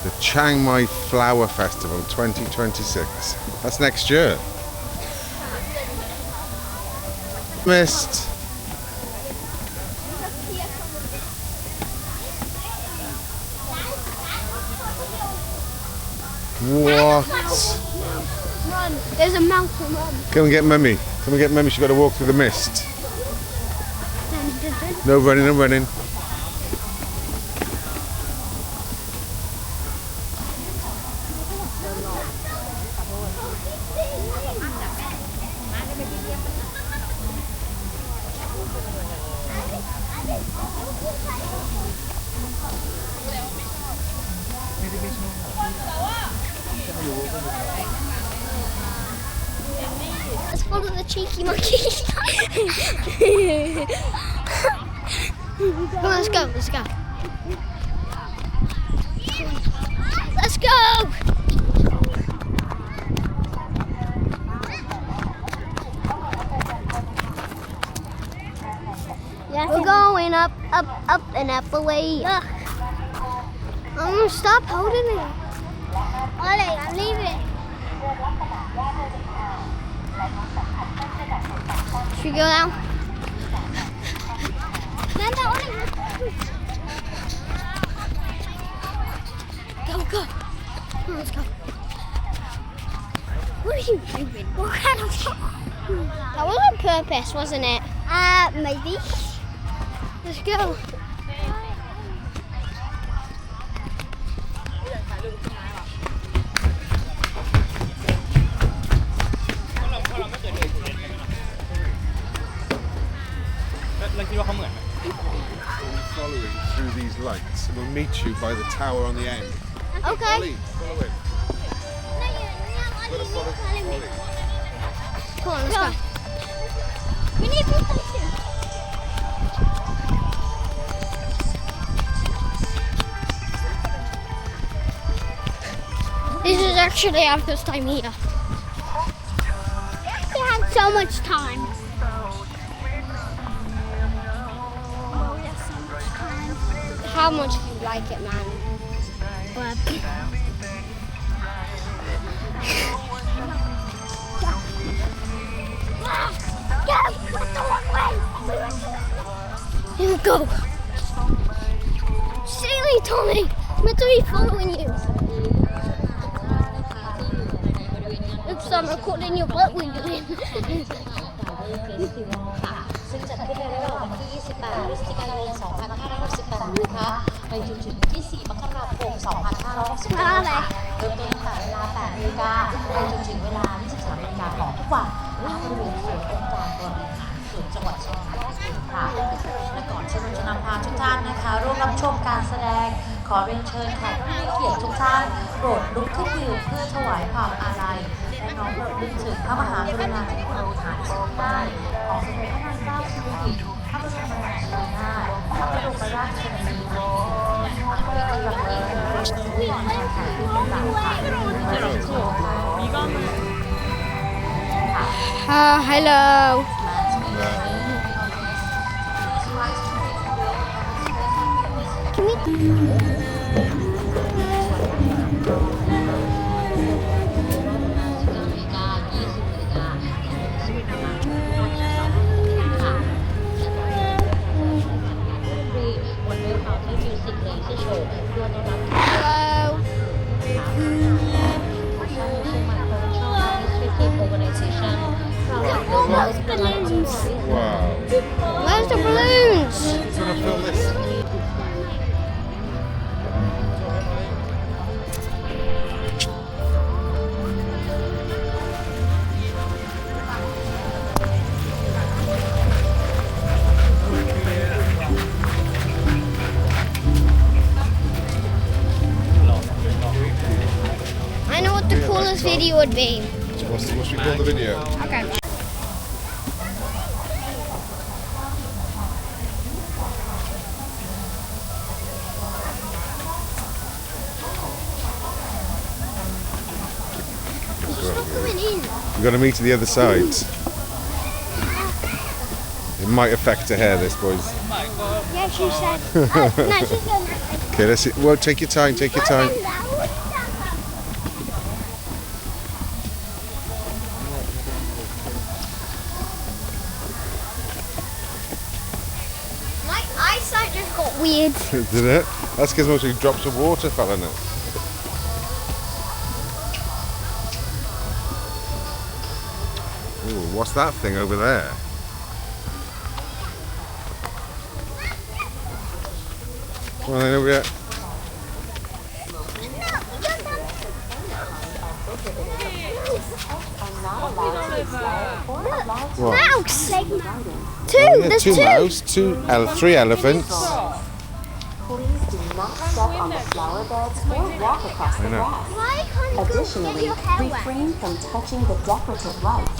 The Chiang Mai Flower Festival 2026. That's next year. Missed. What? Run. There's a mountain run. Come and get Mummy. Come and get Mummy. She's got to walk through the mist. No running, no running. Let's follow the cheeky monkey. Come on, let's go. Let's go. Let's go. We're going up, up, up, and up away. I'm gonna stop holding it. Ollie, I'm leaving. Should we go now? Go, go. Come on, let's go. What are you doing? What kind of... That was on purpose, wasn't it? Maybe. Let's go. Following through these lights, and we'll meet you by the tower on the end. Okay. Ollie, follow it. Come on, let's go. We need to station. This is actually our first time here. We had so much time. How much do you like it, man? Here we go. Silly Tommy, I'm meant to be following you. Oops, I'm recording your butt when you're in. ซึ่งจัดขึ้นในระหว่างวันที่ 28 พฤศจิกายน 2568 นะคะไปจนถึงวันที่ 4 มกราคม 2565 ค่ะเริ่มต้นตั้งแต่เวลา 8 นาฬิกาไปจนถึงเวลา 23 นาฬิกาของทุกวันณบริเวณศูนย์องค์การบริหารส่วนจังหวัดเชียงรายค่ะและก่อนที่เราจะนำพาทุกท่านนะคะร่วมรับชมการแสดงขอเรียนเชิญแขกผู้มีเกียรติทุกท่านโปรดลุกขึ้นยืนเพื่อถวายความอาลัยและน้อมรำลึกถึงพระมหากรุณาธิคุณฐานสูงได้ของสมเด็จพระนางเจ้าสิริกิติ์พระบรมราชินีนาถพระบรมราชชนนีอัครราชทูตผู้วางแผนเป็นหลักค่ะและจะโชว์ค่ะ Hello. Can we... Hello. Those balloons. Wow. Where's the balloons? Do you want to film this? I know what the coolest video would be. So what should we call the video? Okay. We've got to meet to the other side. It might affect her hair, this, boys. Yeah, she said. No, she said. Okay, let's see. Well, take your time, take your time. That just got weird. Did it? That's because mostly drops of water fell in it. Ooh, what's that thing over there? Come on then, over here. What? Mouse! Two! Oh, yeah, There's two two! mouse, three elephants. Please do not step on the flower beds or walk across the I know. grass. Why can't you get Additionally, your hair wet? refrain from touching the decorative lights